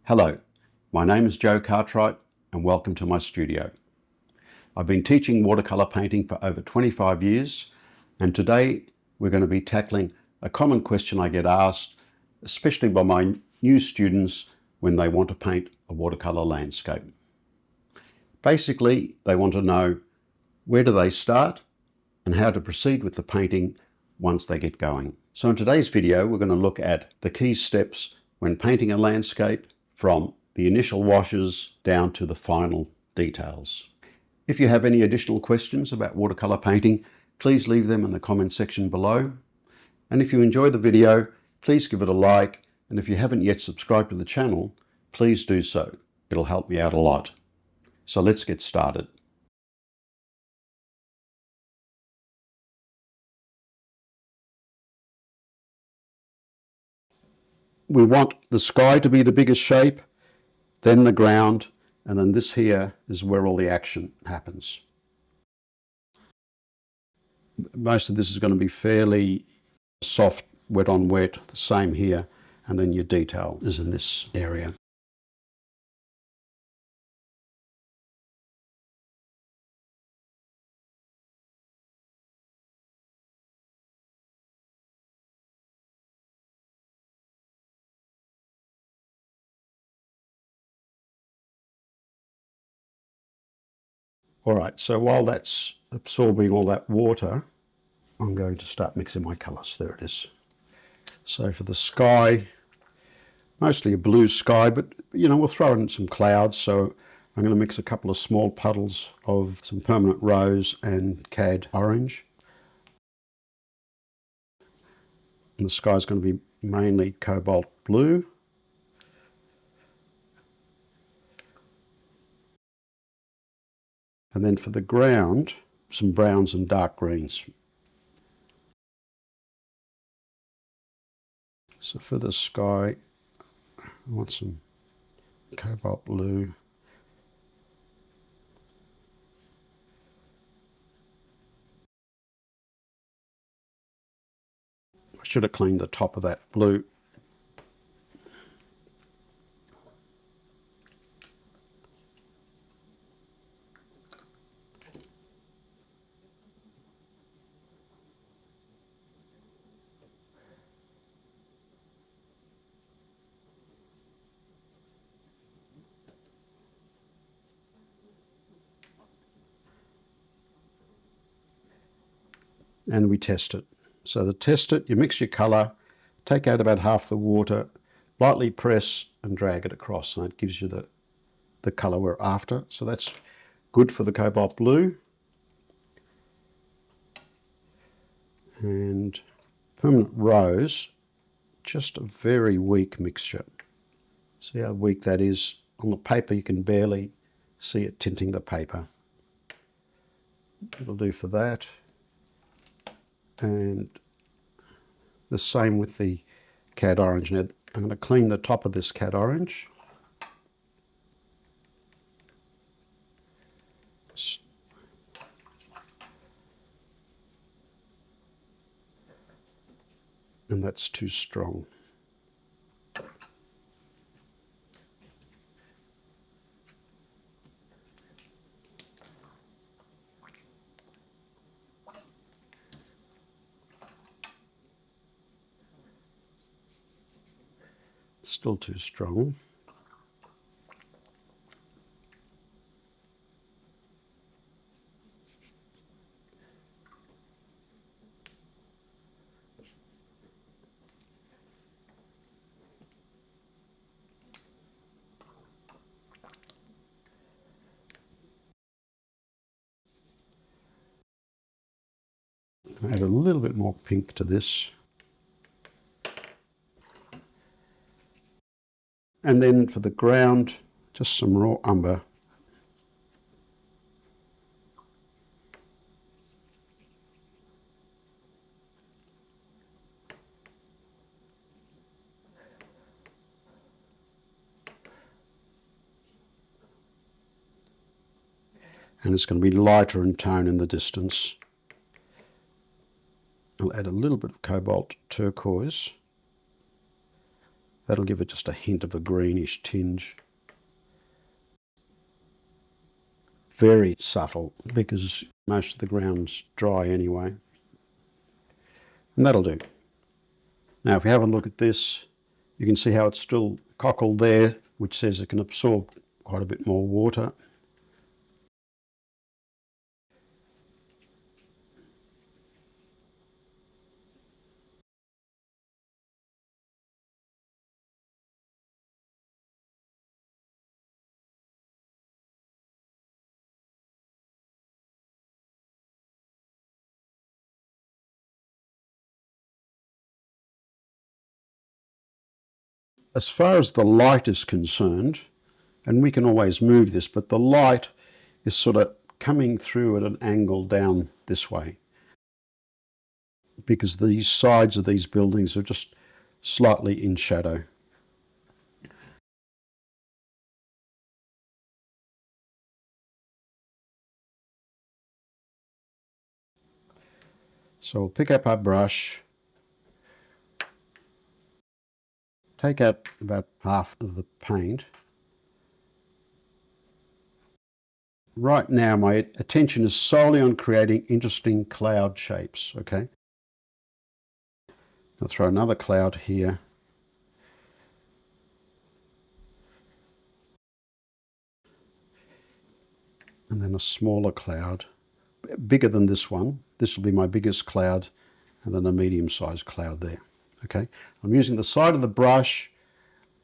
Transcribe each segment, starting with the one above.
Hello, my name is Joe Cartwright and welcome to my studio. I've been teaching watercolor painting for over 25 years and today we're going to be tackling a common question I get asked, especially by my new students when they want to paint a watercolor landscape. Basically, they want to know where do they start and how to proceed with the painting once they get going. So in today's video, we're going to look at the key steps when painting a landscape, from the initial washes down to the final details. If you have any additional questions about watercolor painting, please leave them in the comment section below. And if you enjoy the video, please give it a like. And if you haven't yet subscribed to the channel, please do so. It'll help me out a lot. So let's get started. We want the sky to be the biggest shape, then the ground, and then this here is where all the action happens. Most of this is going to be fairly soft, wet on wet, the same here, and then your detail is in this area. All right, so while that's absorbing all that water, I'm going to start mixing my colours. There it is. So for the sky, mostly a blue sky, but you know, we'll throw in some clouds. So I'm going to mix a couple of small puddles of some permanent rose and cad orange. And the sky's going to be mainly cobalt blue. And then for the ground, some browns and dark greens. So for the sky, I want some cobalt blue. I should have cleaned the top of that blue. And we test it. So to test it, you mix your colour, take out about half the water, lightly press and drag it across, and it gives you the colour we're after. So that's good for the cobalt blue. And permanent rose, just a very weak mixture. See how weak that is? On the paper you can barely see it tinting the paper. It'll do for that. And the same with the cad orange. Now I'm going to clean the top of this cad orange. And that's too strong. Still too strong. Add a little bit more pink to this. And then for the ground, just some raw umber. And it's going to be lighter in tone in the distance. I'll add a little bit of cobalt turquoise. That'll give it just a hint of a greenish tinge. Very subtle, because most of the ground's dry anyway. And that'll do. Now if you have a look at this, you can see how it's still cockled there, which says it can absorb quite a bit more water. As far as the light is concerned, and we can always move this, but the light is sort of coming through at an angle down this way, because these sides of these buildings are just slightly in shadow. So we'll pick up our brush, take out about half of the paint. Right now my attention is solely on creating interesting cloud shapes, okay? I'll throw another cloud here. And then a smaller cloud, bigger than this one. This will be my biggest cloud, and then a medium-sized cloud there. Okay, I'm using the side of the brush,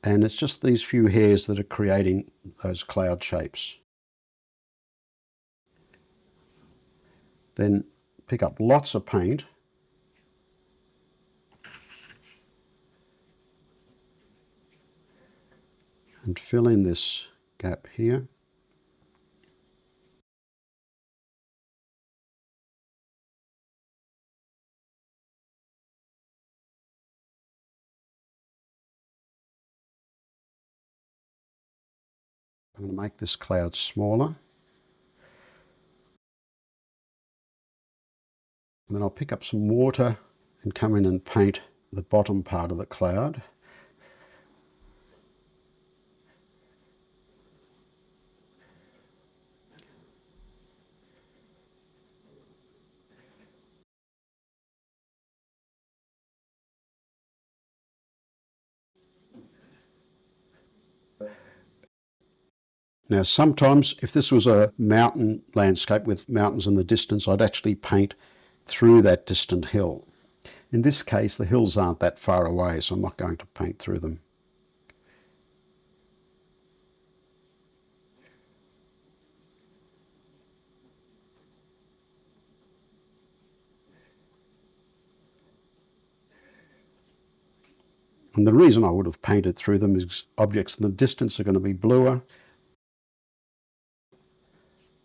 and it's just these few hairs that are creating those cloud shapes. Then pick up lots of paint and fill in this gap here. I'm going to make this cloud smaller. And then I'll pick up some water and come in and paint the bottom part of the cloud. Now sometimes, if this was a mountain landscape with mountains in the distance, I'd actually paint through that distant hill. In this case, the hills aren't that far away, so I'm not going to paint through them. And the reason I would have painted through them is objects in the distance are going to be bluer.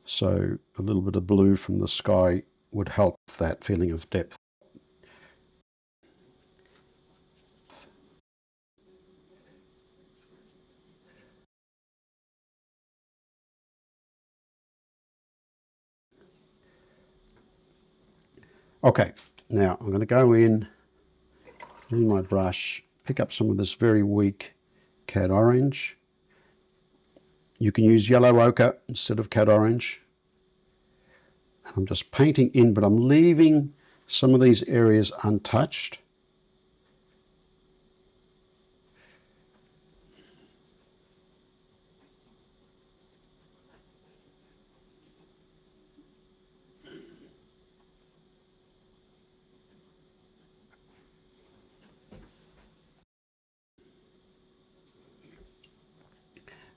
So a little bit of blue from the sky would help that feeling of depth. Okay, now I'm going to go in my brush, pick up some of this very weak cad orange. You can use yellow ochre instead of cad orange. And I'm just painting in, but I'm leaving some of these areas untouched.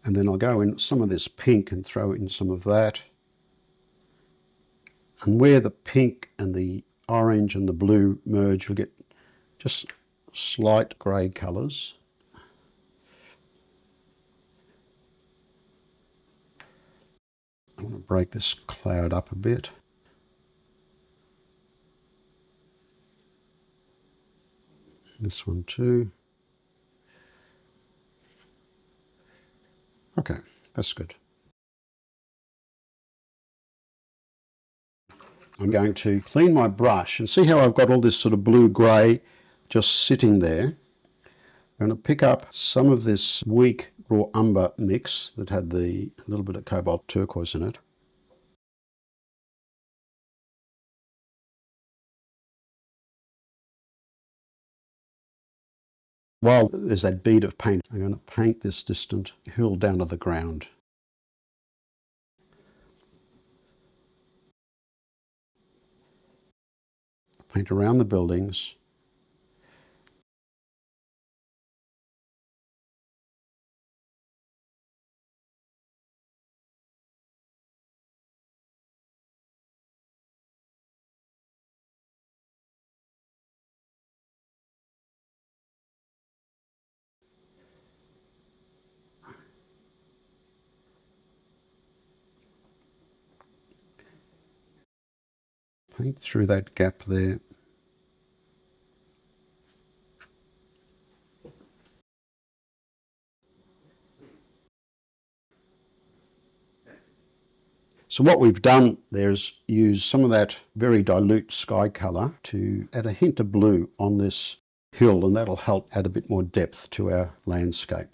And then I'll go in some of this pink and throw in some of that. And where the pink and the orange and the blue merge, you'll get just slight grey colours. I want to break this cloud up a bit. This one too. Okay, that's good. I'm going to clean my brush and see how I've got all this sort of blue-grey just sitting there. I'm going to pick up some of this weak raw umber mix that had a little bit of cobalt turquoise in it. While there's that bead of paint, I'm going to paint this distant hill down to the ground. Paint around the buildings. Paint through that gap there. So what we've done there is use some of that very dilute sky colour to add a hint of blue on this hill, and that'll help add a bit more depth to our landscape.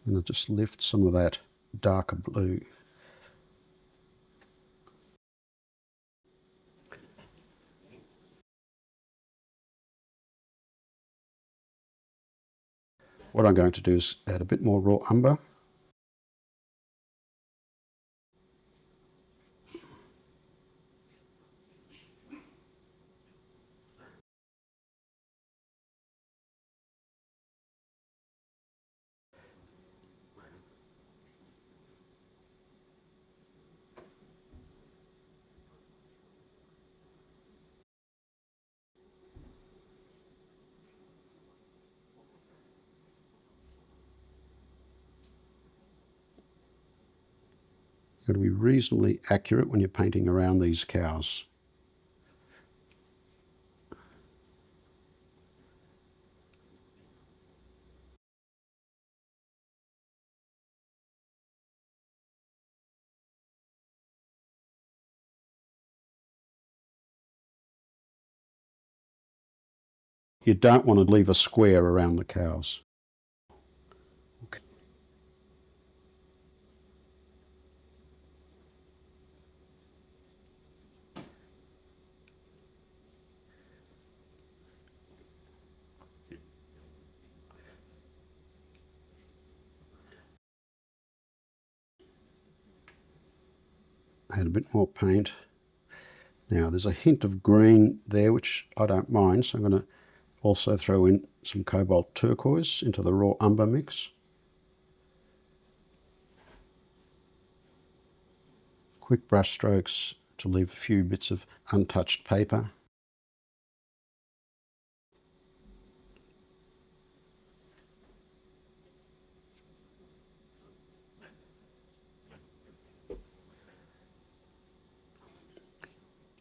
And I'll just lift some of that darker blue. What I'm going to do is add a bit more raw umber. You've got to be reasonably accurate when you're painting around these cows. You don't want to leave a square around the cows. Okay. Add a bit more paint. Now there's a hint of green there, which I don't mind, so I'm going to also throw in some cobalt turquoise into the raw umber mix. Quick brush strokes to leave a few bits of untouched paper.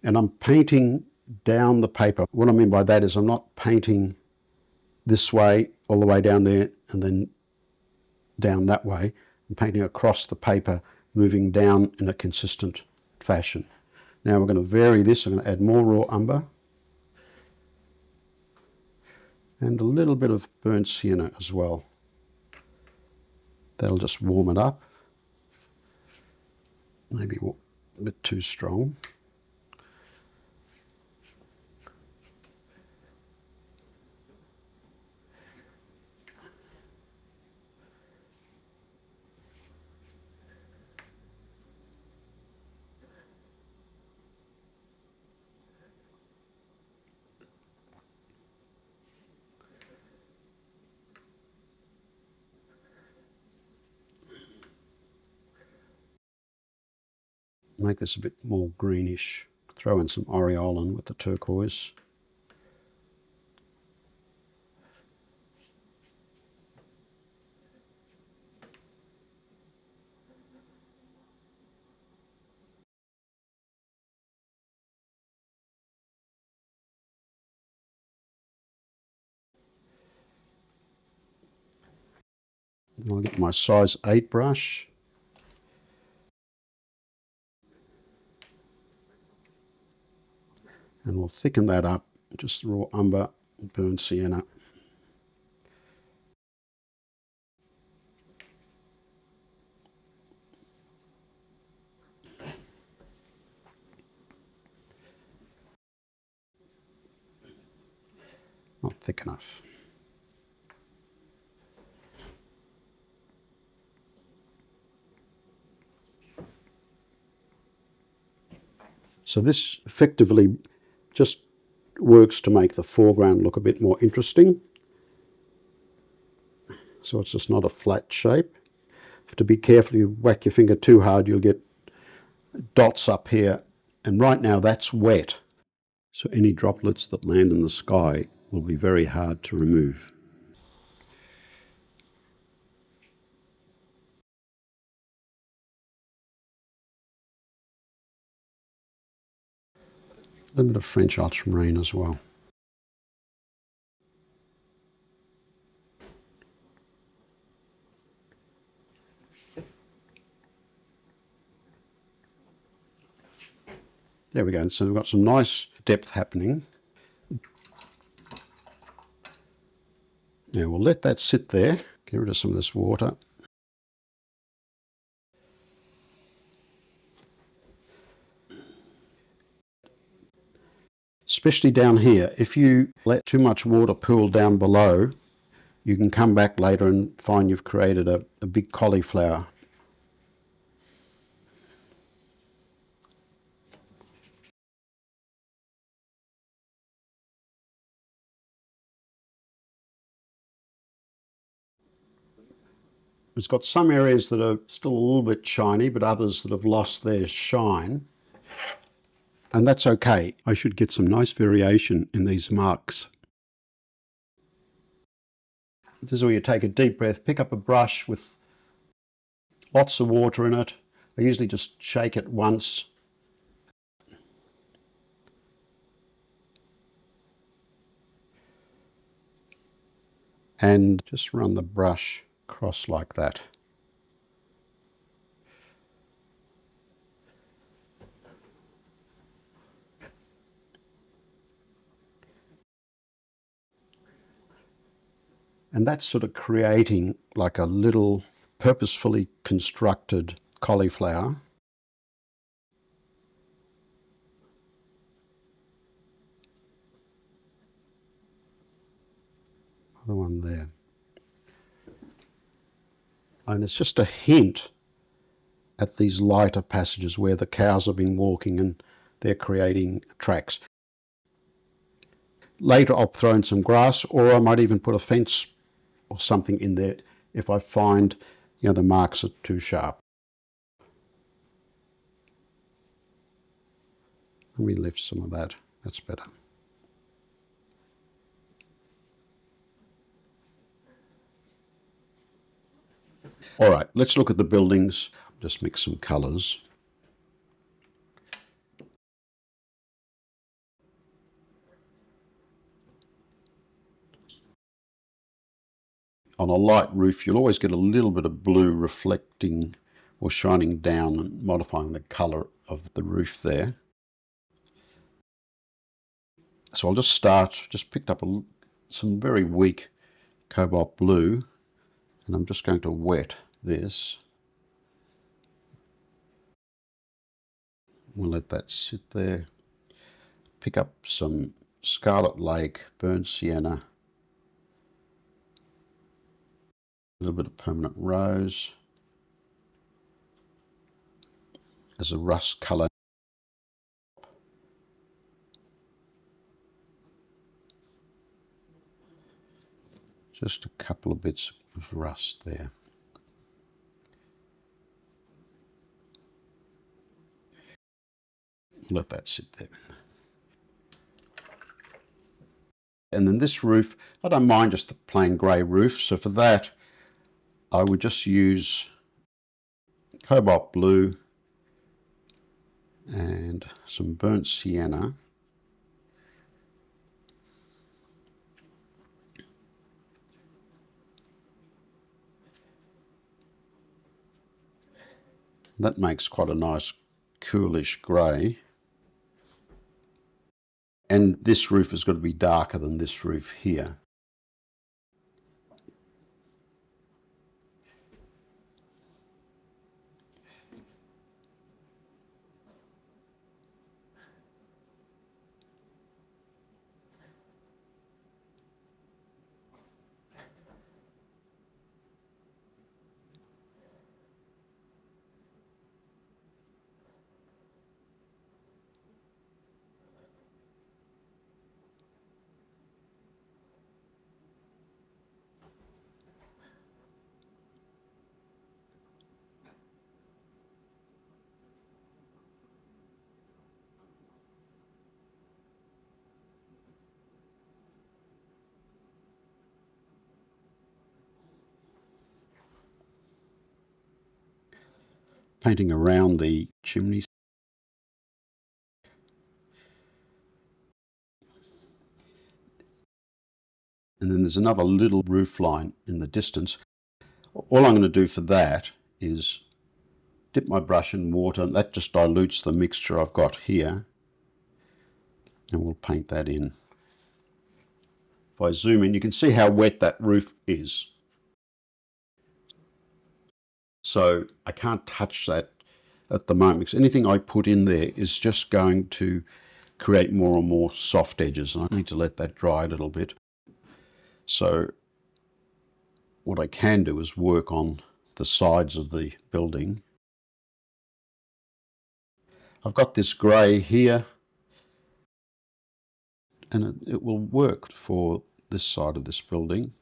And I'm painting down the paper. What I mean by that is I'm not painting this way all the way down there and then down that way. I'm painting across the paper, moving down in a consistent fashion. Now we're going to vary this. I'm going to add more raw umber and a little bit of burnt sienna as well. That'll just warm it up. Maybe a bit too strong. Make this a bit more greenish. Throw in some aureolin with the turquoise. I'll get my size 8 brush. And we'll thicken that up, just raw umber and burnt sienna. Not thick enough. So this effectively just works to make the foreground look a bit more interesting. So it's just not a flat shape. You have to be careful, you whack your finger too hard, you'll get dots up here. And right now that's wet. So any droplets that land in the sky will be very hard to remove. A little bit of French ultramarine as well. There we go. So we've got some nice depth happening. Now we'll let that sit there. Get rid of some of this water. Especially down here, if you let too much water pool down below, you can come back later and find you've created a big cauliflower. It's got some areas that are still a little bit shiny, but others that have lost their shine. And that's okay. I should get some nice variation in these marks. This is where you take a deep breath, pick up a brush with lots of water in it. I usually just shake it once. And just run the brush across like that. And that's sort of creating like a little purposefully constructed cauliflower. Another one there. And it's just a hint at these lighter passages where the cows have been walking and they're creating tracks. Later I'll throw in some grass, or I might even put a fence or something in there if I find, the marks are too sharp. Let me lift some of that. That's better. All right, let's look at the buildings. Just mix some colours. On a light roof, you'll always get a little bit of blue reflecting or shining down and modifying the colour of the roof there. So I'll just start, just picked up some very weak Cobalt Blue, and I'm just going to wet this. We'll let that sit there. Pick up some Scarlet Lake, burnt sienna, a little bit of permanent rose as a rust colour. Just a couple of bits of rust there. Let that sit there. And then this roof, I don't mind just the plain grey roof, so for that I would just use Cobalt Blue and some burnt sienna. That makes quite a nice coolish grey. And this roof has got to be darker than this roof here. Painting around the chimneys. And then there's another little roof line in the distance. All I'm going to do for that is dip my brush in water, and that just dilutes the mixture I've got here. And we'll paint that in. If I zoom in, you can see how wet that roof is. So I can't touch that at the moment, because anything I put in there is just going to create more and more soft edges, and I need to let that dry a little bit. So what I can do is work on the sides of the building. I've got this grey here, and it will work for this side of this building.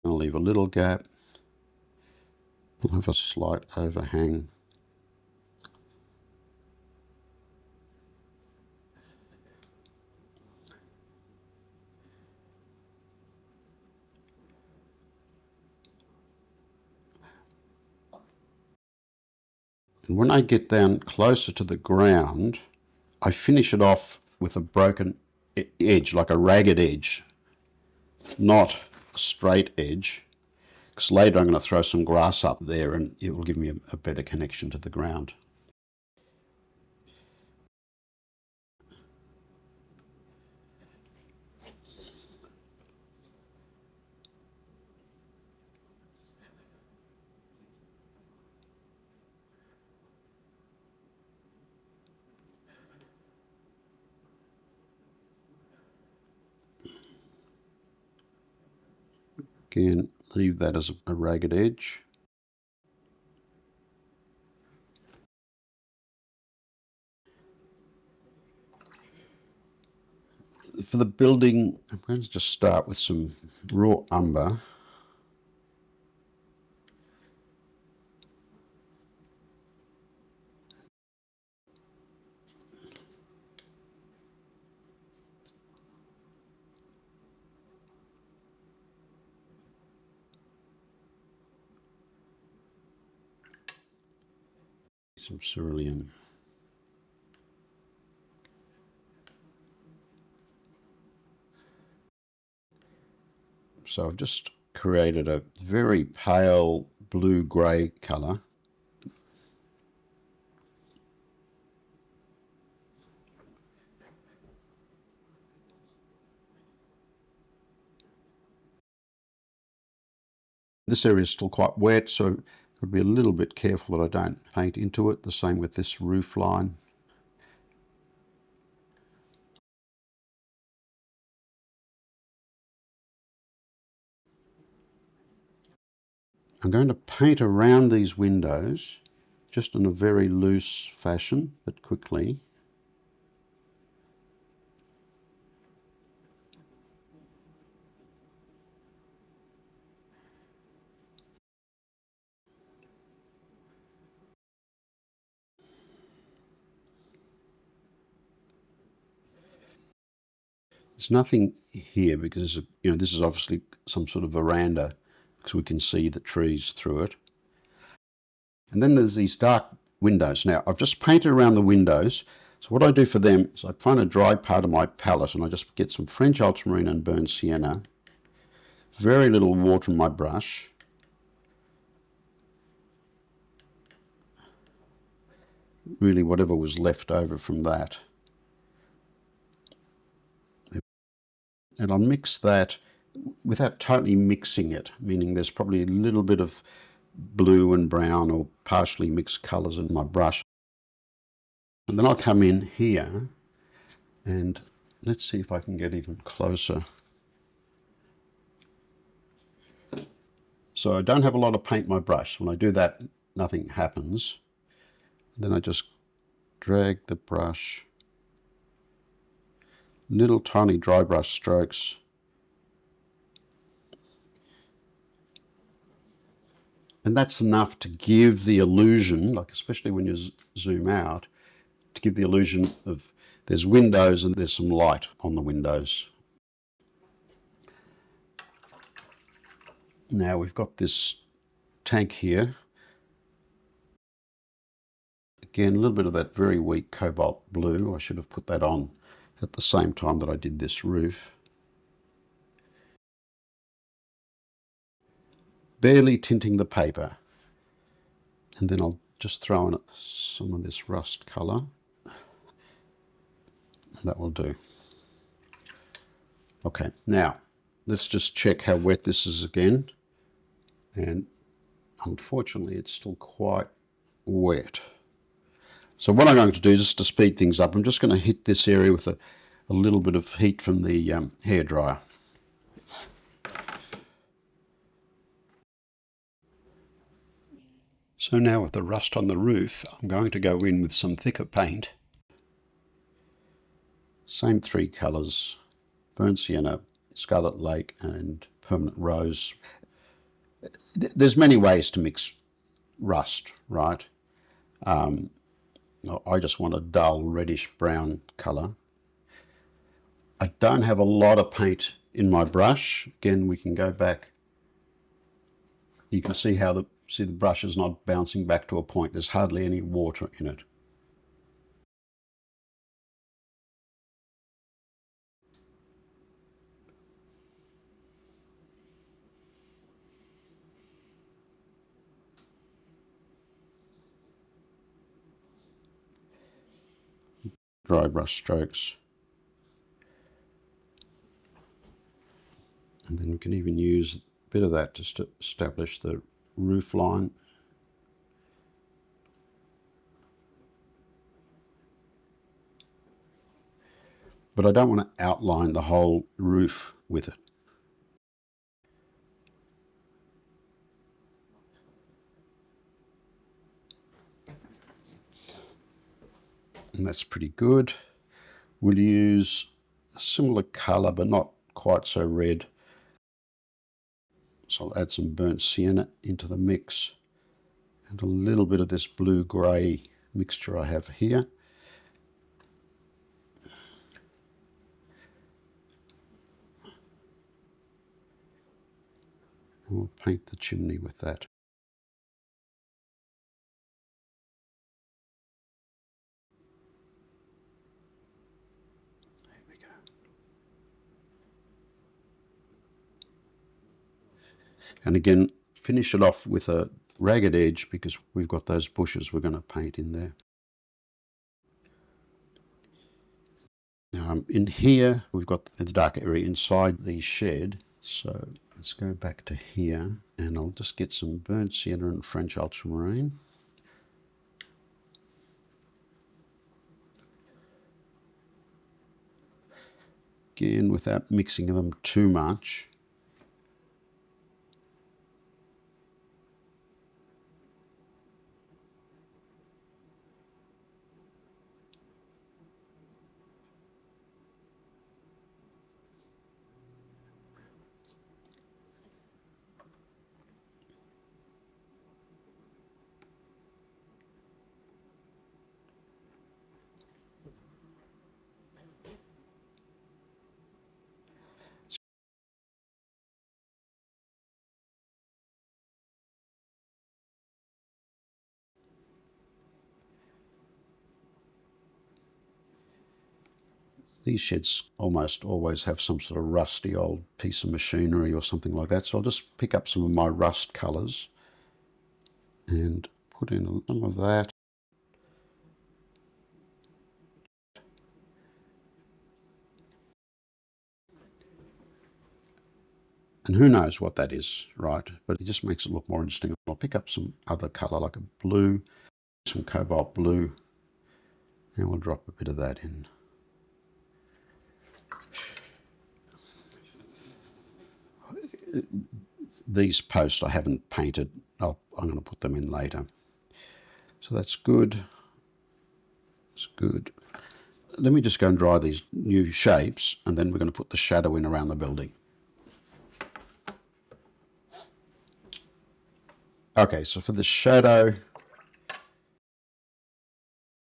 I'll leave a little gap. I'll have a slight overhang. And when I get down closer to the ground, I finish it off with a broken edge, like a ragged edge, not a straight edge, because later I'm going to throw some grass up there and it will give me a better connection to the ground. Again, leave that as a ragged edge. For the building, I'm going to just start with some raw umber. Some cerulean. So I've just created a very pale blue-grey colour. This area is still quite wet, so I'll be a little bit careful that I don't paint into it. The same with this roof line. I'm going to paint around these windows, just in a very loose fashion, but quickly. There's nothing here because this is obviously some sort of veranda, because we can see the trees through it. And then there's these dark windows. Now, I've just painted around the windows. So what I do for them is I find a dry part of my palette and I just get some French ultramarine and burnt sienna, very little water in my brush, really whatever was left over from that. And I'll mix that without totally mixing it, meaning there's probably a little bit of blue and brown or partially mixed colours in my brush. And then I'll come in here and let's see if I can get even closer. So I don't have a lot of paint in my brush. When I do that, nothing happens. Then I just drag the brush, little tiny dry brush strokes. And that's enough to give the illusion, like especially when you zoom out, to give the illusion of there's windows and there's some light on the windows. Now we've got this tank here. Again, a little bit of that very weak cobalt blue. I should have put that on at the same time that I did this roof. Barely tinting the paper. And then I'll just throw in some of this rust colour. That will do. Okay, now let's just check how wet this is again. And unfortunately it's still quite wet. So what I'm going to do, just to speed things up, I'm just going to hit this area with a little bit of heat from the hairdryer. So now with the rust on the roof, I'm going to go in with some thicker paint. Same three colours, burnt sienna, scarlet lake and permanent rose. There's many ways to mix rust, right? I just want a dull reddish brown colour. I don't have a lot of paint in my brush. Again, we can go back. You can see how the brush is not bouncing back to a point. There's hardly any water in it. Dry brush strokes. And then we can even use a bit of that just to establish the roof line. But I don't want to outline the whole roof with it. And that's pretty good. We'll use a similar colour but not quite so red. So I'll add some burnt sienna into the mix and a little bit of this blue-grey mixture I have here. And we'll paint the chimney with that. There we go. And again, finish it off with a ragged edge because we've got those bushes we're going to paint in there. Now in here, we've got the dark area inside the shed. So let's go back to here and I'll just get some burnt sienna and French ultramarine. Again, without mixing them too much. These sheds almost always have some sort of rusty old piece of machinery or something like that. So I'll just pick up some of my rust colours and put in some of that. And who knows what that is, right? But it just makes it look more interesting. I'll pick up some other colour like a blue, some cobalt blue, and we'll drop a bit of that in. These posts I haven't painted. I'm going to put them in later. So that's good. It's good. Let me just go and dry these new shapes, and then we're going to put the shadow in around the building. Okay, so for the shadow,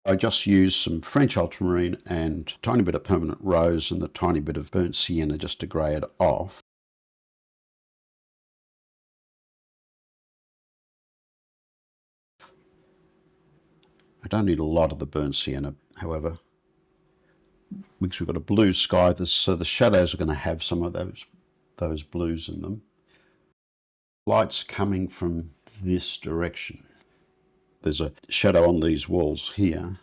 I just used some French ultramarine and a tiny bit of permanent rose and a tiny bit of burnt sienna just to grey it off. I don't need a lot of the burnt sienna, however, because we've got a blue sky, so the shadows are going to have some of those blues in them. Light's coming from this direction. There's a shadow on these walls here.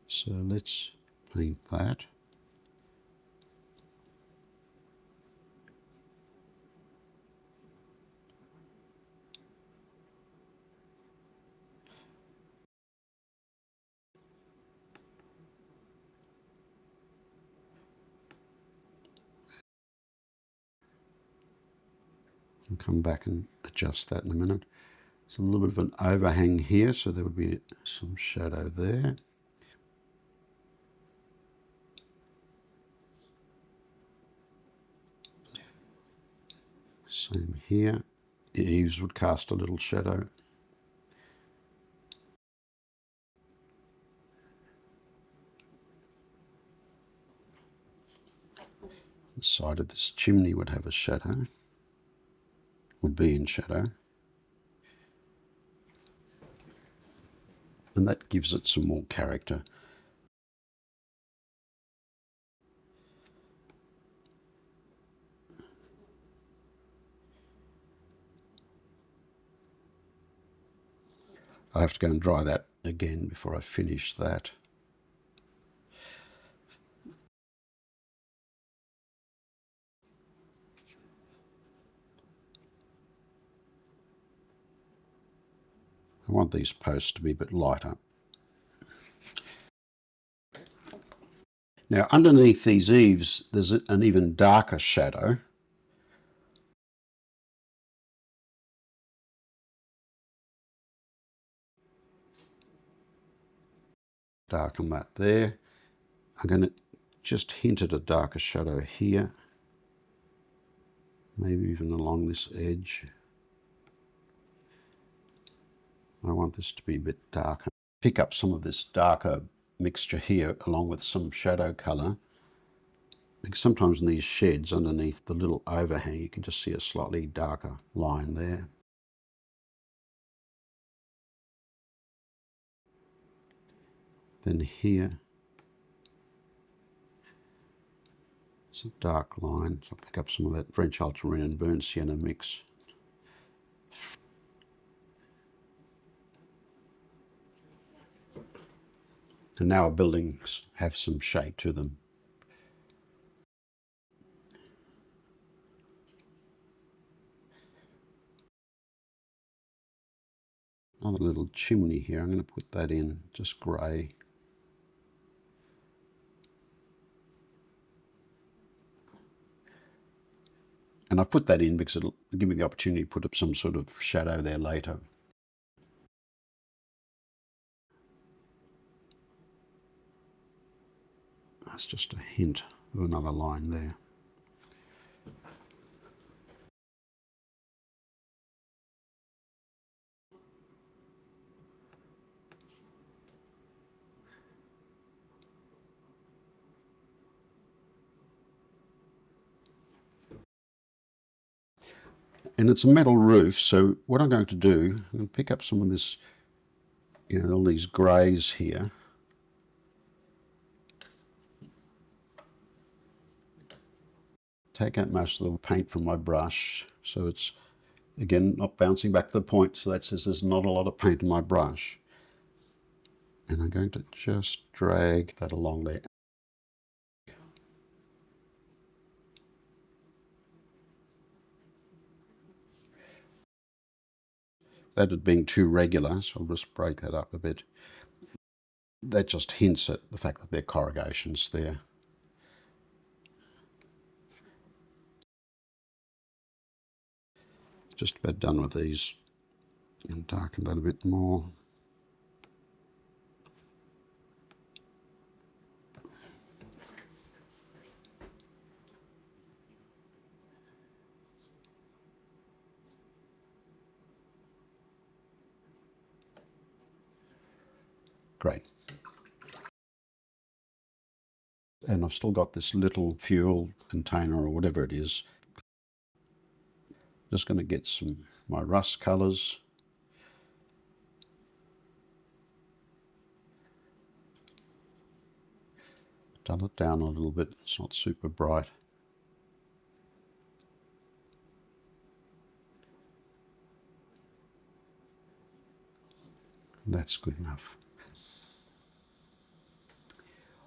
So let's paint that. I'll come back and adjust that in a minute. There's a little bit of an overhang here, so there would be some shadow there. Same here. The eaves would cast a little shadow. The side of this chimney would have a shadow, would be in shadow. And that gives it some more character. I have to go and dry that again before I finish that. I want these posts to be a bit lighter. Now underneath these eaves there's an even darker shadow. Darken that there. I'm going to just hint at a darker shadow here. Maybe even along this edge. I want this to be a bit darker. Pick up some of this darker mixture here along with some shadow colour. Because sometimes in these sheds underneath the little overhang you can just see a slightly darker line there. Then here it's a dark line, so I'll pick up some of that French ultramarine and burnt sienna mix. And now our buildings have some shape to them. Another little chimney here, I'm going to put that in, just grey. And I've put that in because it'll give me the opportunity to put up some sort of shadow there later. That's just a hint of another line there. And it's a metal roof, so what I'm going to do, I'm going to pick up some of this, all these greys here. Take out most of the paint from my brush, so it's, again, not bouncing back to the point, so that says there's not a lot of paint in my brush. And I'm going to just drag that along there. that had been too regular, so I'll just break that up a bit. That just hints at the fact that there are corrugations there. Just about done with these. And darken that a bit more. Great. And I've still got this little fuel container or whatever it is. Just going to get some my rust colours. Dull it down a little bit, it's not super bright. That's good enough.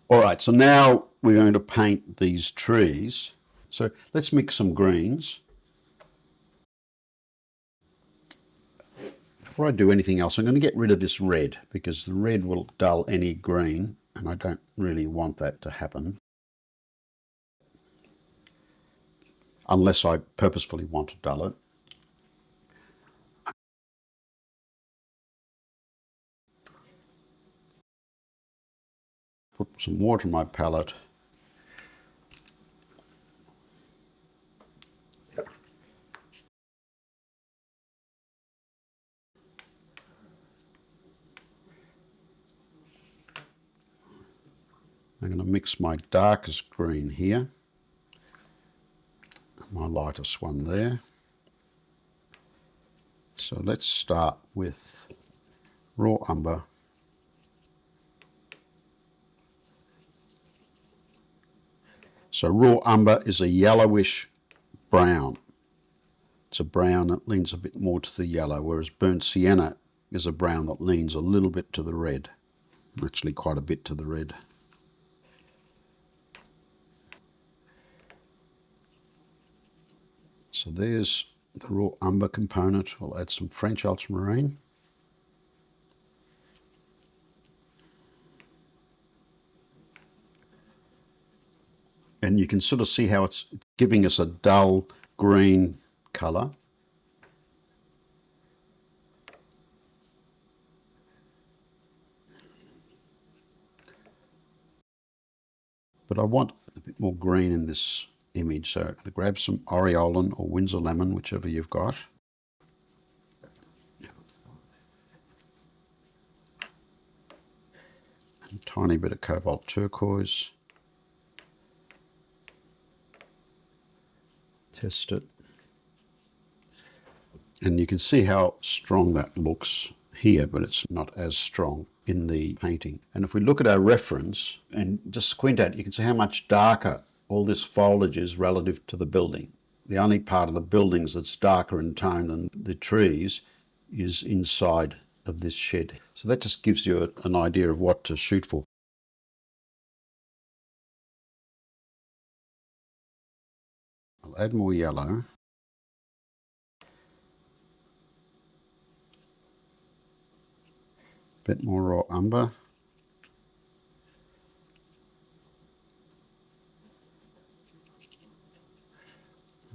All right, so now we're going to paint these trees. So let's mix some greens. Before I do anything else, I'm going to get rid of this red because the red will dull any green, and I don't really want that to happen. Unless I purposefully want to dull it. Put some water in my palette. I'm going to mix my darkest green here, and my lightest one there. So let's start with raw umber. So raw umber is a yellowish brown. It's a brown that leans a bit more to the yellow, whereas burnt sienna is a brown that leans a little bit to the red. Actually quite a bit to the red. So there's the raw umber component. We'll add some French ultramarine. And you can sort of see how it's giving us a dull green colour. But I want a bit more green in this image, so I'm going to grab some Aureolin or Windsor Lemon, whichever you've got. And a tiny bit of Cobalt Turquoise. Test it. And you can see how strong that looks here, but it's not as strong in the painting. And if we look at our reference and just squint at it, you can see how much darker all this foliage is relative to the building. The only part of the buildings that's darker in tone than the trees is inside of this shed. So that just gives you an idea of what to shoot for. I'll add more yellow. Bit more raw umber.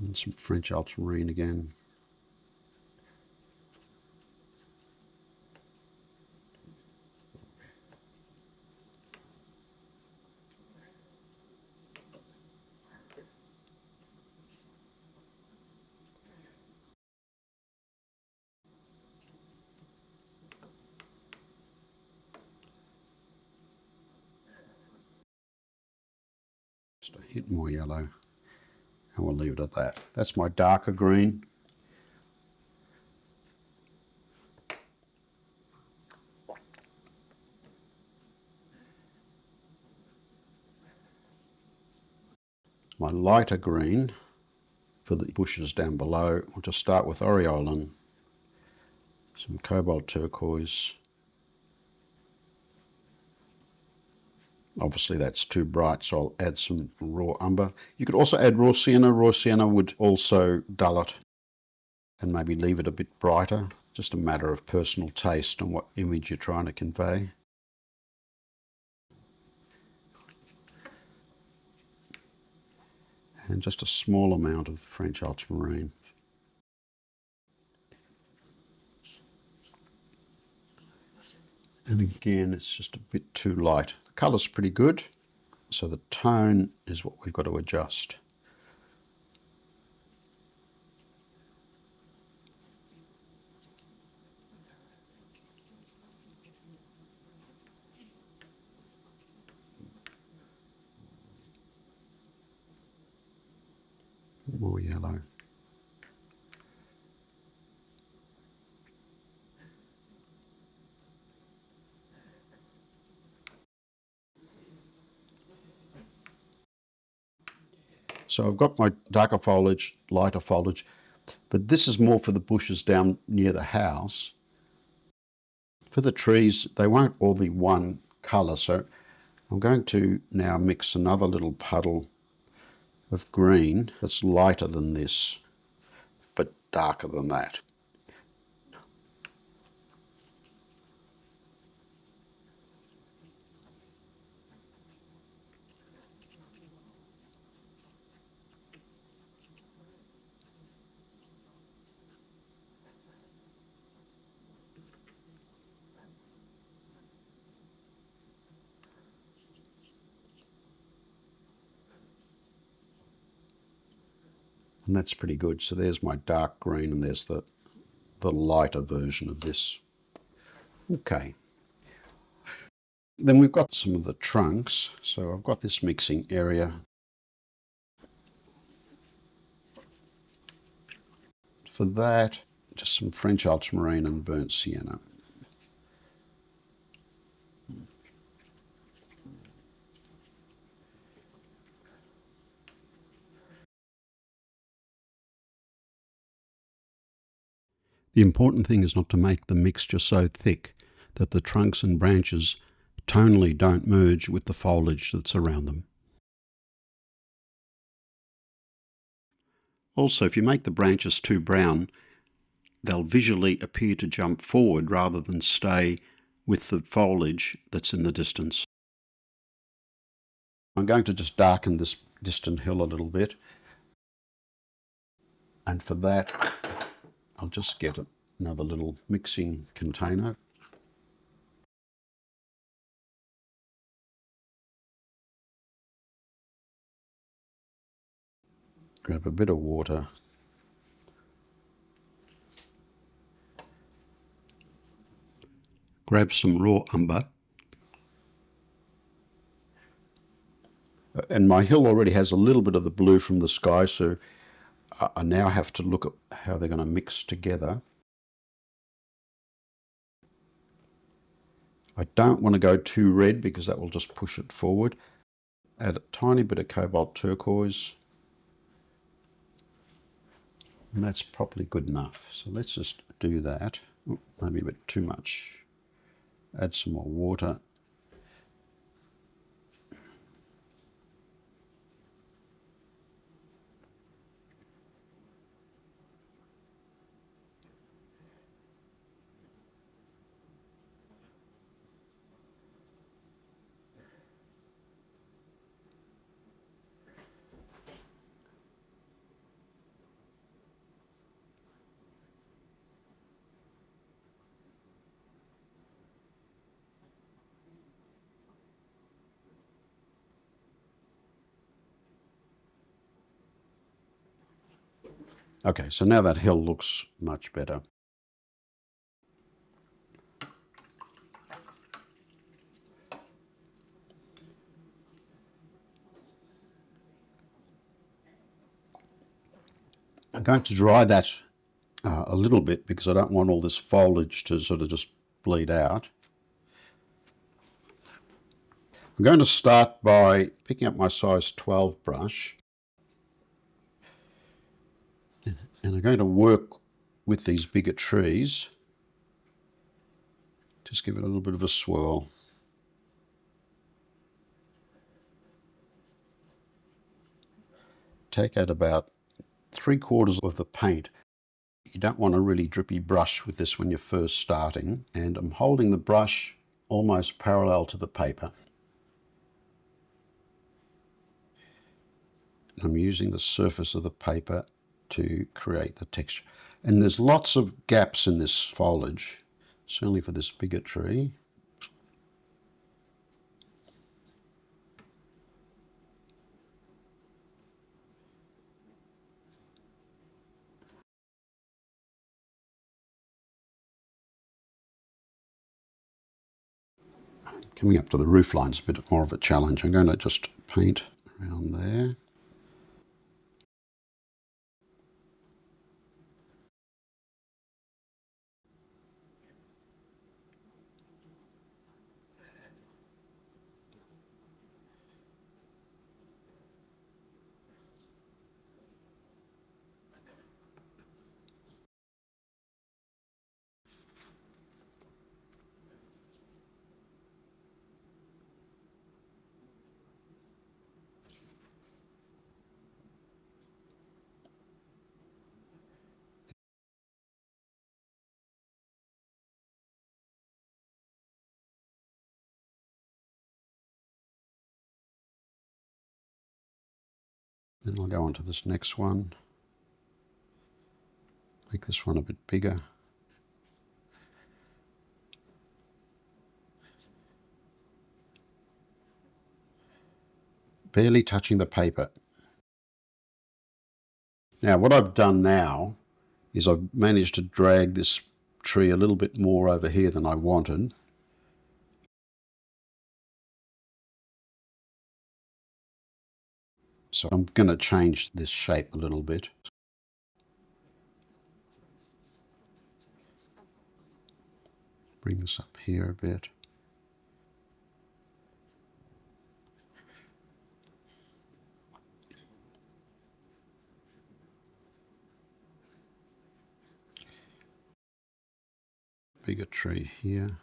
And some French ultramarine again. Just a hit more yellow. And we'll leave it at that. That's my darker green. My lighter green for the bushes down below. I'll just start with Aureolin, some Cobalt Turquoise. Obviously that's too bright, so I'll add some raw umber. You could also add raw sienna. Raw sienna would also dull it and maybe leave it a bit brighter. just a matter of personal taste and what image you're trying to convey. And just a small amount of French ultramarine. And again, it's just a bit too light. The colour's pretty good, so the tone is what we've got to adjust. More yellow. So I've got my darker foliage, lighter foliage, but this is more for the bushes down near the house. For the trees, they won't all be one colour, so I'm going to now mix another little puddle of green that's lighter than this, but darker than that. And that's pretty good. So there's my dark green and there's the lighter version of this. Okay. Then we've got some of the trunks. So I've got this mixing area. For that, just some French ultramarine and burnt sienna. The important thing is not to make the mixture so thick that the trunks and branches tonally don't merge with the foliage that's around them. Also, if you make the branches too brown, they'll visually appear to jump forward rather than stay with the foliage that's in the distance. I'm going to just darken this distant hill a little bit. And for that, I'll just get another little mixing container. Grab a bit of water. Grab some raw umber. And my hill already has a little bit of the blue from the sky, so I now have to look at how they're going to mix together. I don't want to go too red because that will just push it forward. Add a tiny bit of cobalt turquoise. And that's probably good enough. So let's just do that. Ooh, maybe a bit too much. Add some more water. Okay, so now that hill looks much better. I'm going to dry that a little bit because I don't want all this foliage to sort of just bleed out. I'm going to start by picking up my size 12 brush, and I'm going to work with these bigger trees. Just give it a little bit of a swirl. Take out about 3/4 of the paint. You don't want a really drippy brush with this when you're first starting, and I'm holding the brush almost parallel to the paper. I'm using the surface of the paper to create the texture. And there's lots of gaps in this foliage, certainly for this bigger tree. Coming up to the roof line's a bit more of a challenge. I'm going to just paint around there. Then I'll go on to this next one. Make this one a bit bigger. Barely touching the paper. Now what I've done now is I've managed to drag this tree a little bit more over here than I wanted. So I'm going to change this shape a little bit. Bring this up here a bit. Bigger tree here.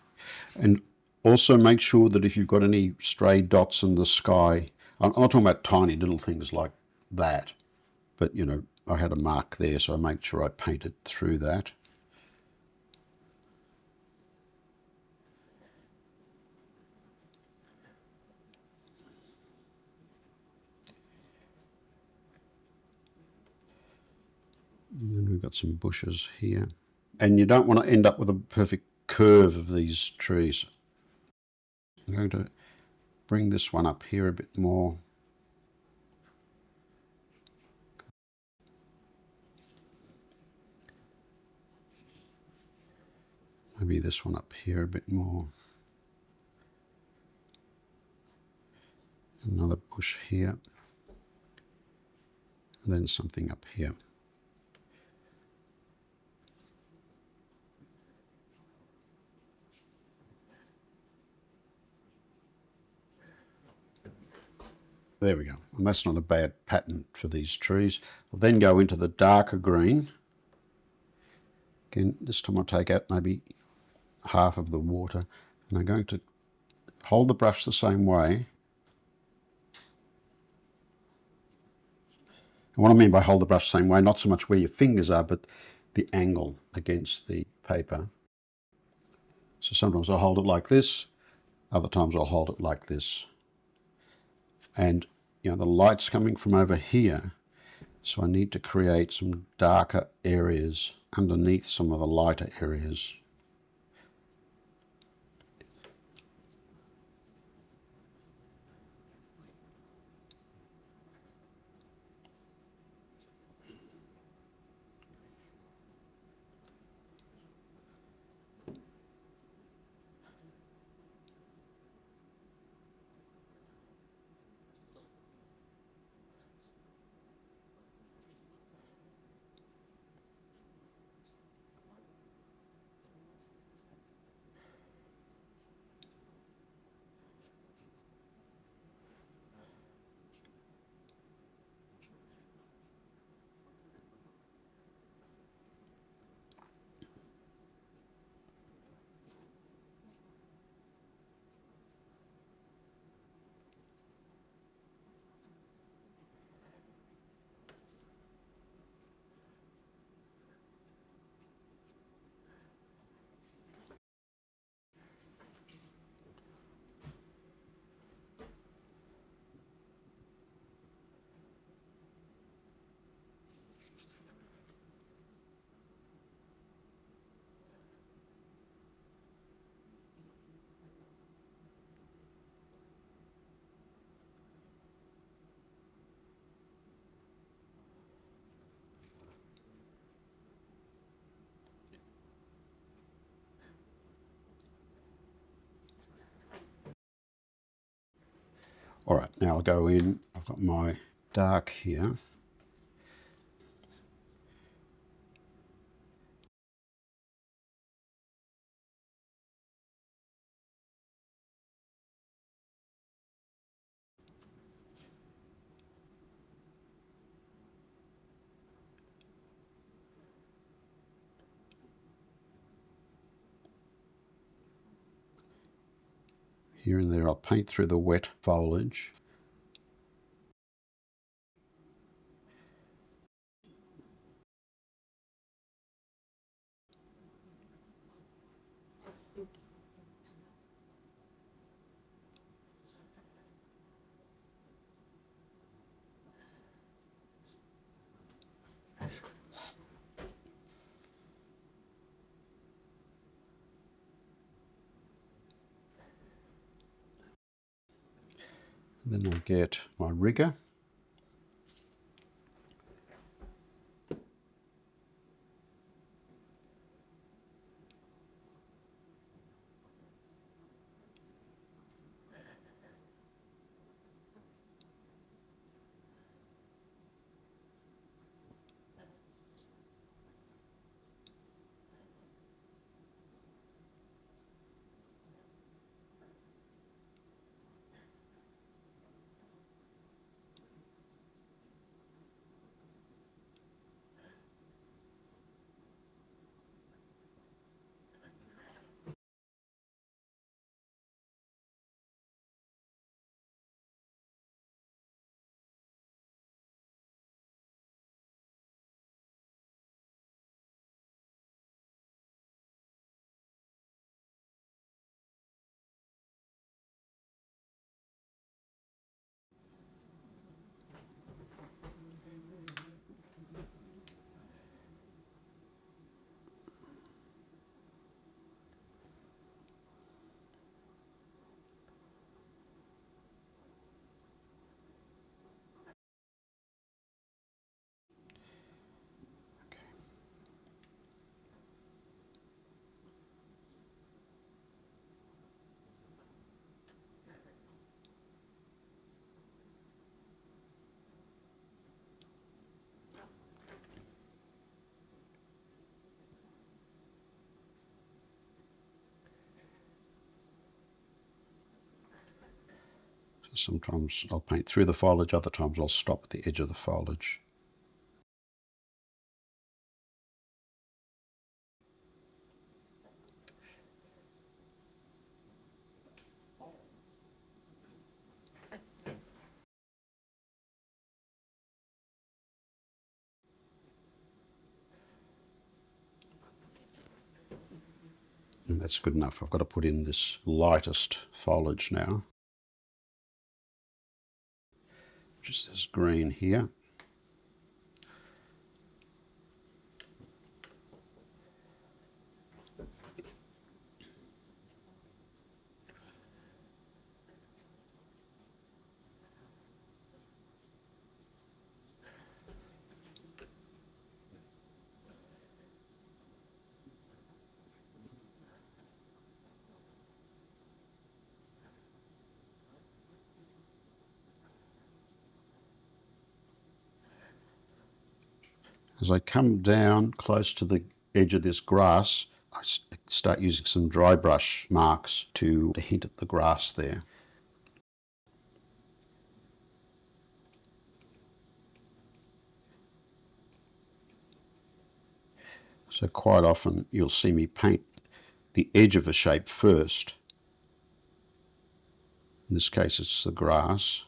And also make sure that if you've got any stray dots in the sky, I'm not talking about tiny little things like that, but you know, I had a mark there, so I made sure I painted through that. And then we've got some bushes here. And you don't want to end up with a perfect curve of these trees. I'm going to bring this one up here a bit more. Maybe this one up here a bit more. Another bush here. And then something up here. There we go. And that's not a bad pattern for these trees. I'll then go into the darker green. Again, this time I'll take out maybe half of the water. And I'm going to hold the brush the same way. And what I mean by hold the brush the same way, not so much where your fingers are, but the angle against the paper. So sometimes I'll hold it like this, other times I'll hold it like this. And you know, the light's coming from over here, so I need to create some darker areas underneath some of the lighter areas. All right, now I'll go in. I've got my dark here. Here and there I'll paint through the wet foliage. Then I'll get my rigger. Sometimes I'll paint through the foliage, other times I'll stop at the edge of the foliage. And that's good enough. I've got to put in this lightest foliage now. Just this green here. As I come down close to the edge of this grass, I start using some dry brush marks to hint at the grass there. So quite often you'll see me paint the edge of a shape first. In this case it's the grass.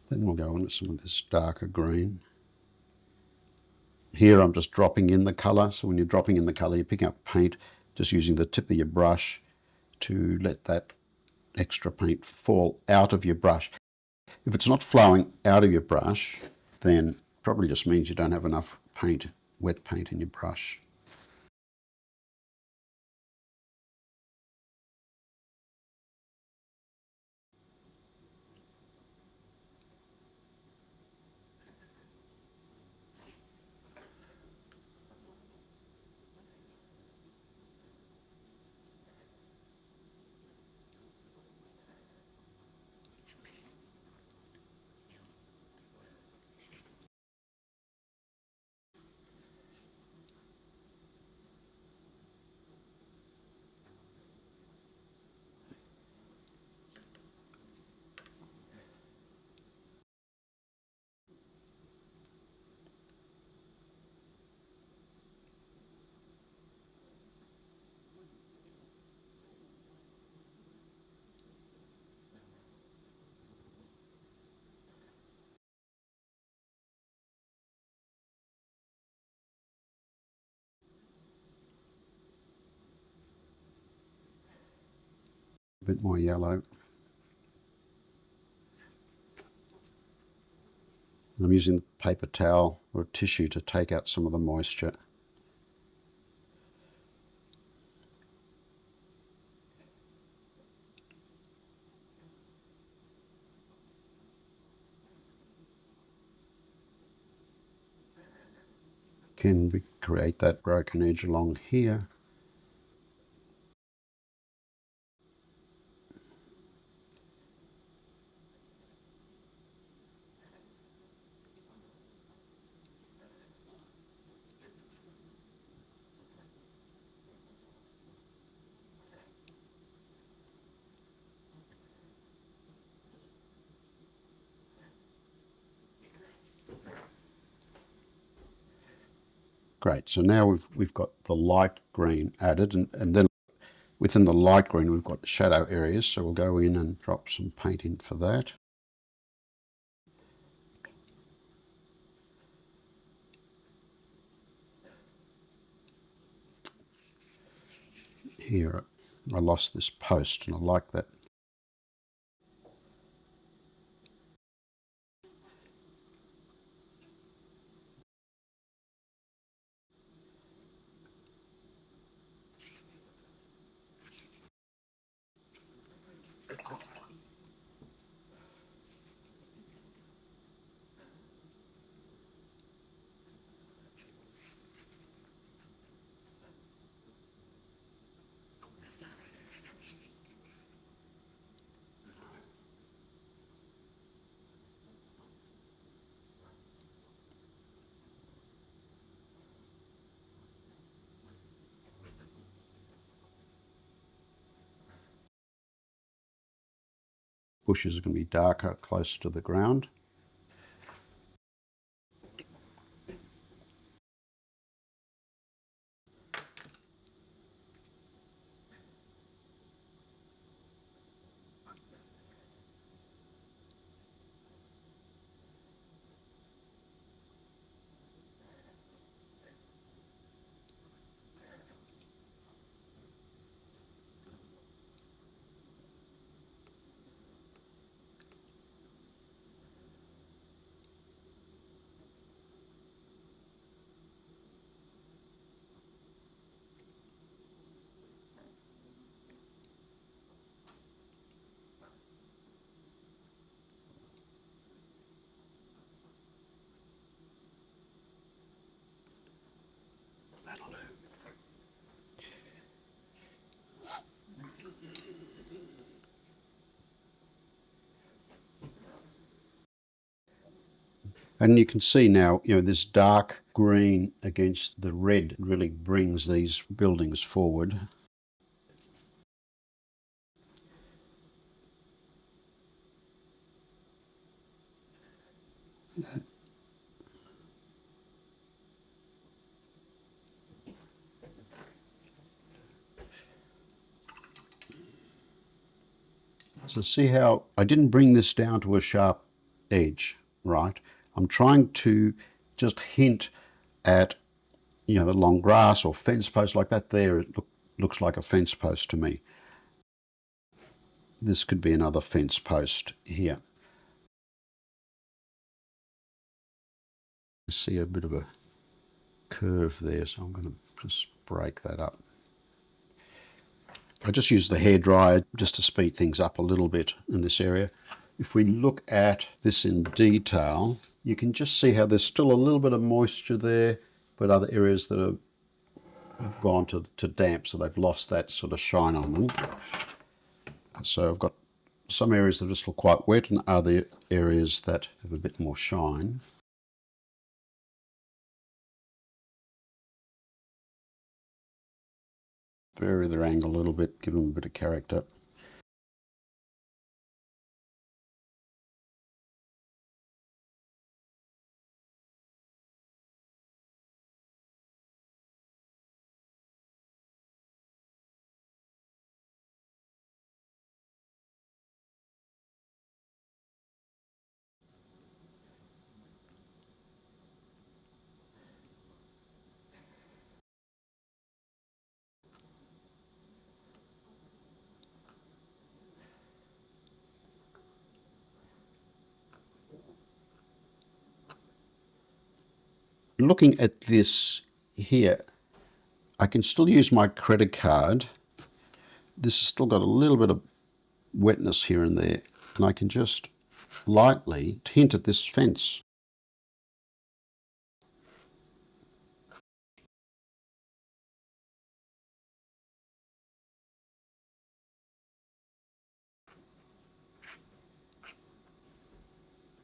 Then we'll go in with some of this darker green. Here I'm just dropping in the colour, so when you're dropping in the colour you pick up paint, just using the tip of your brush to let that extra paint fall out of your brush. If it's not flowing out of your brush, then probably just means you don't have enough paint, wet paint in your brush. A bit more yellow. I'm using a paper towel or a tissue to take out some of the moisture. Can we create that broken edge along here? Great, so now we've got the light green added, and then within the light green we've got the shadow areas, so we'll go in and drop some paint in for that. Here I lost this post and I like that. Bushes are going to be darker, closer to the ground. That'll do. And you can see now, this dark green against the red really brings these buildings forward. So see how I didn't bring this down to a sharp edge, right? I'm trying to just hint at, the long grass or fence post like that there. It looks like a fence post to me. This could be another fence post here. I see a bit of a curve there, so I'm going to just break that up. I just use the hairdryer just to speed things up a little bit in this area. If we look at this in detail, you can just see how there's still a little bit of moisture there, but other areas that have gone to damp, so they've lost that sort of shine on them. So I've got some areas that just look quite wet and other areas that have a bit more shine. Vary their angle a little bit, give them a bit of character. Looking at this here, I can still use my credit card. This has still got a little bit of wetness here and there, and I can just lightly hint at this fence.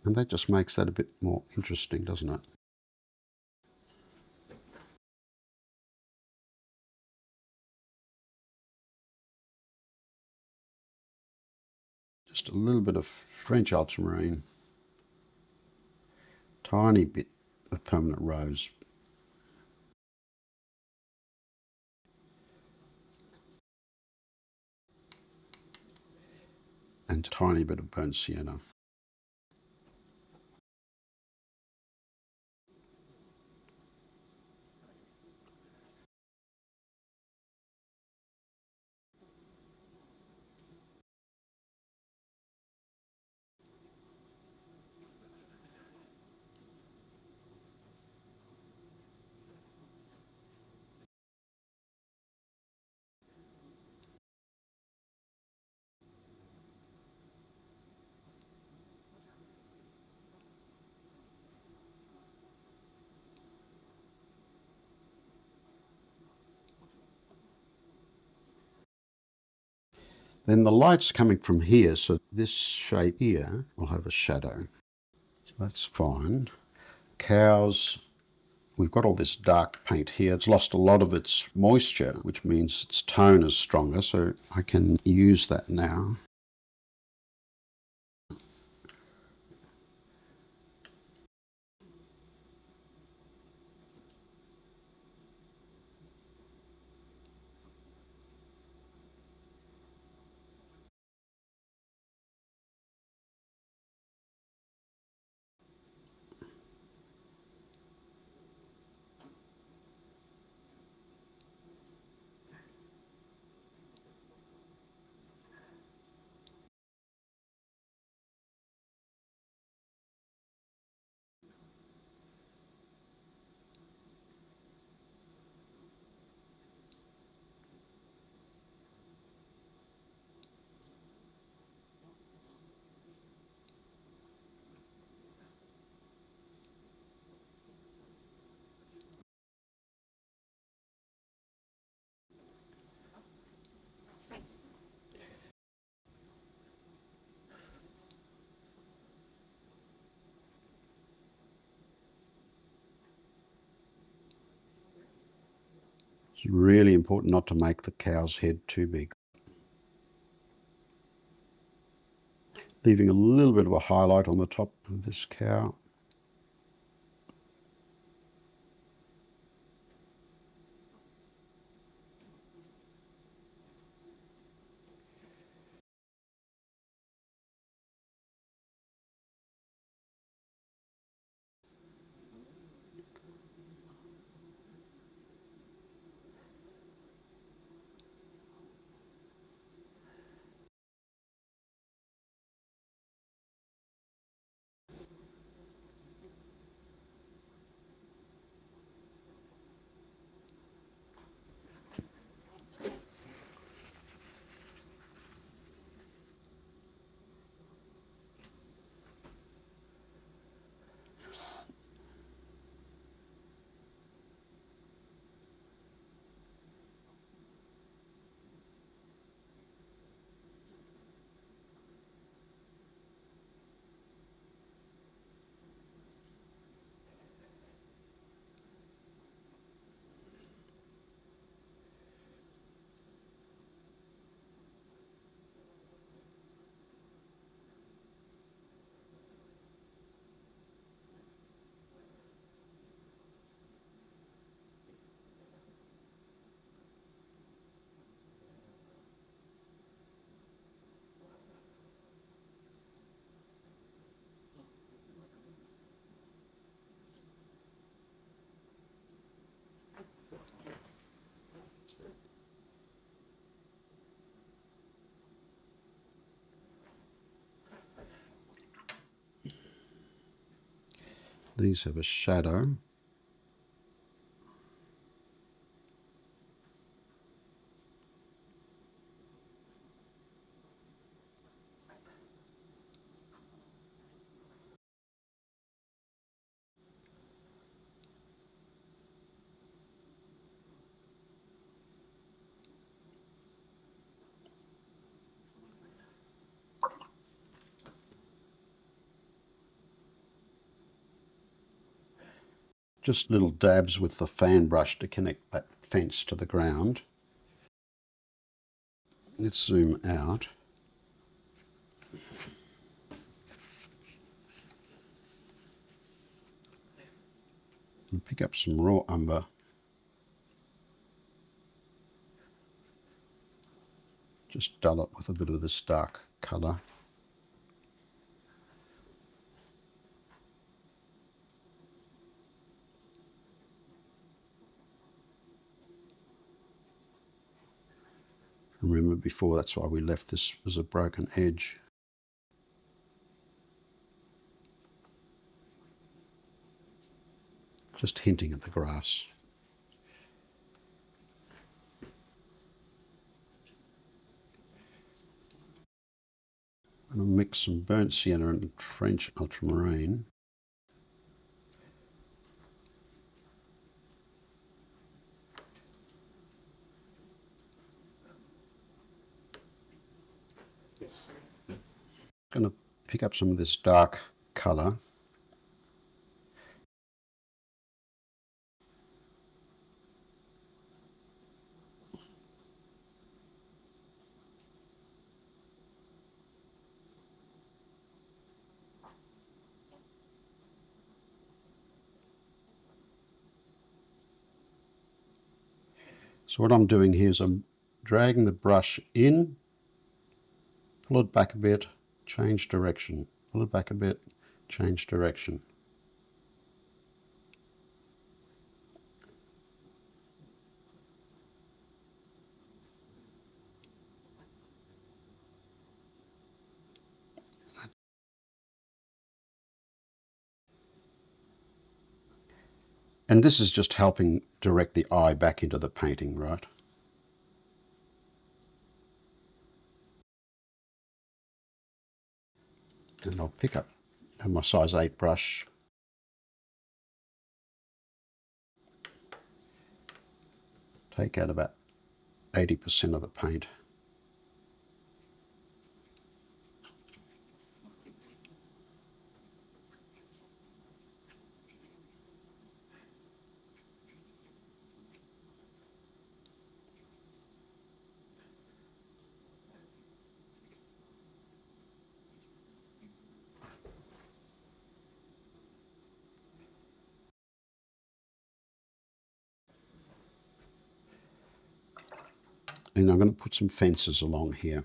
And that just makes that a bit more interesting, doesn't it? Just a little bit of French ultramarine, tiny bit of permanent rose. And a tiny bit of burnt sienna. Then the light's coming from here, so this shape here will have a shadow. So that's fine. Cows, we've got all this dark paint here. It's lost a lot of its moisture, which means its tone is stronger, so I can use that now. It's really important not to make the cow's head too big. Leaving a little bit of a highlight on the top of this cow. These have a shadow. Just little dabs with the fan brush to connect that fence to the ground. Let's zoom out. And pick up some raw umber. Just dull it with a bit of this dark colour. Remember before, that's why we left this as a broken edge. Just hinting at the grass. I'm going to mix some burnt sienna and French ultramarine. I'm going to pick up some of this dark colour. So what I'm doing here is I'm dragging the brush in, pull it back a bit, change direction, pull it back a bit, change direction. And this is just helping direct the eye back into the painting, right? And I'll pick up my size 8 brush. Take out about 80% of the paint. And I'm going to put some fences along here.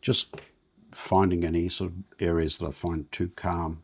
just finding any sort of areas that I find too calm.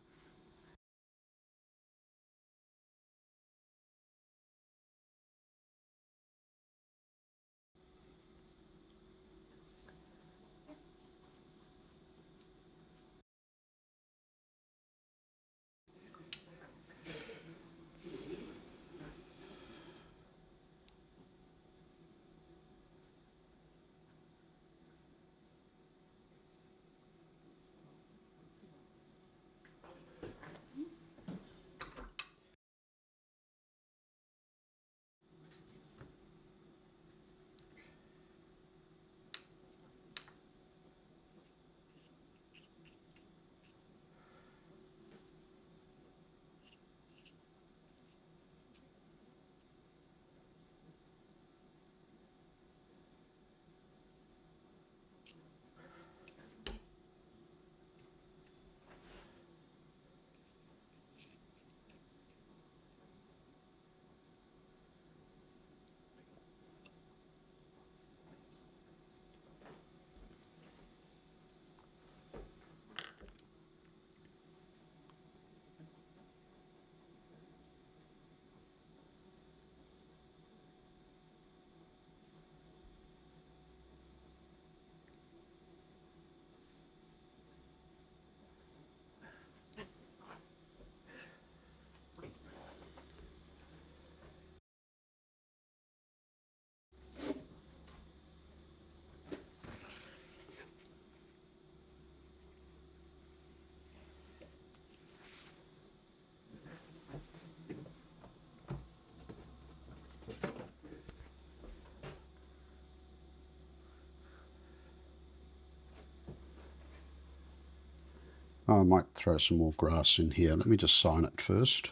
I might throw some more grass in here. Let me just sign it first.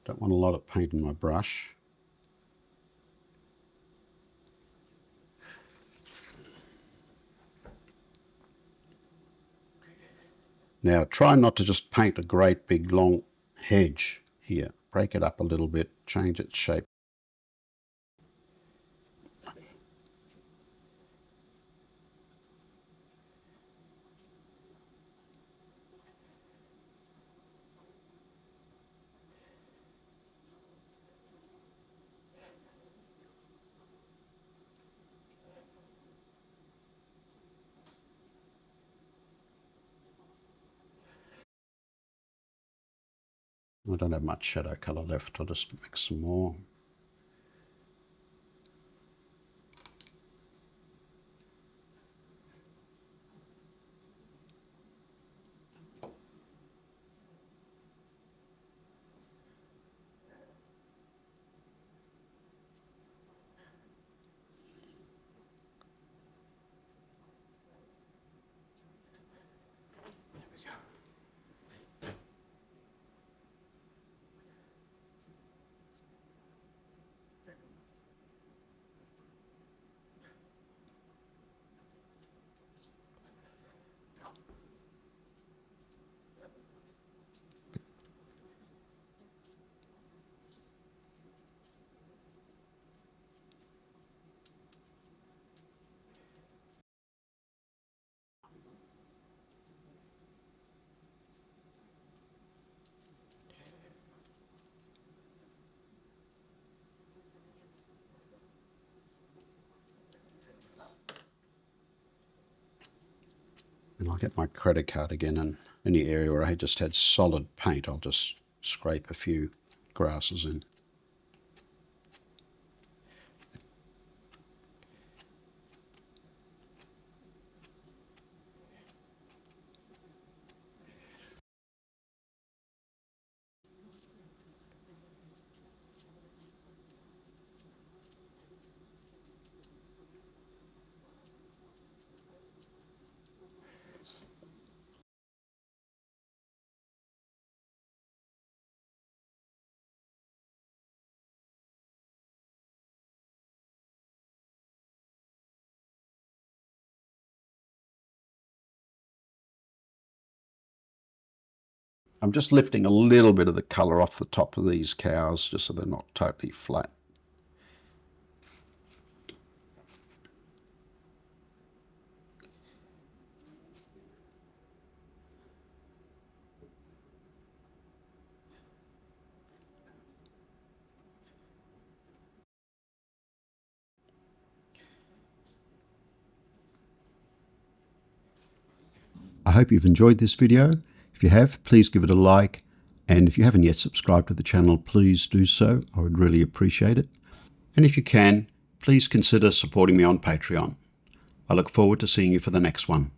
Don't want a lot of paint in my brush. Now try not to just paint a great big long hedge here. Break it up a little bit, change its shape. I don't have much shadow colour left, I'll just mix some more. And I'll get my credit card again, and any area where I just had solid paint, I'll just scrape a few grasses in. I'm just lifting a little bit of the colour off the top of these cows just so they're not totally flat. I hope you've enjoyed this video. If you have, please give it a like, and if you haven't yet subscribed to the channel, please do so. I would really appreciate it. And if you can, please consider supporting me on Patreon. I look forward to seeing you for the next one.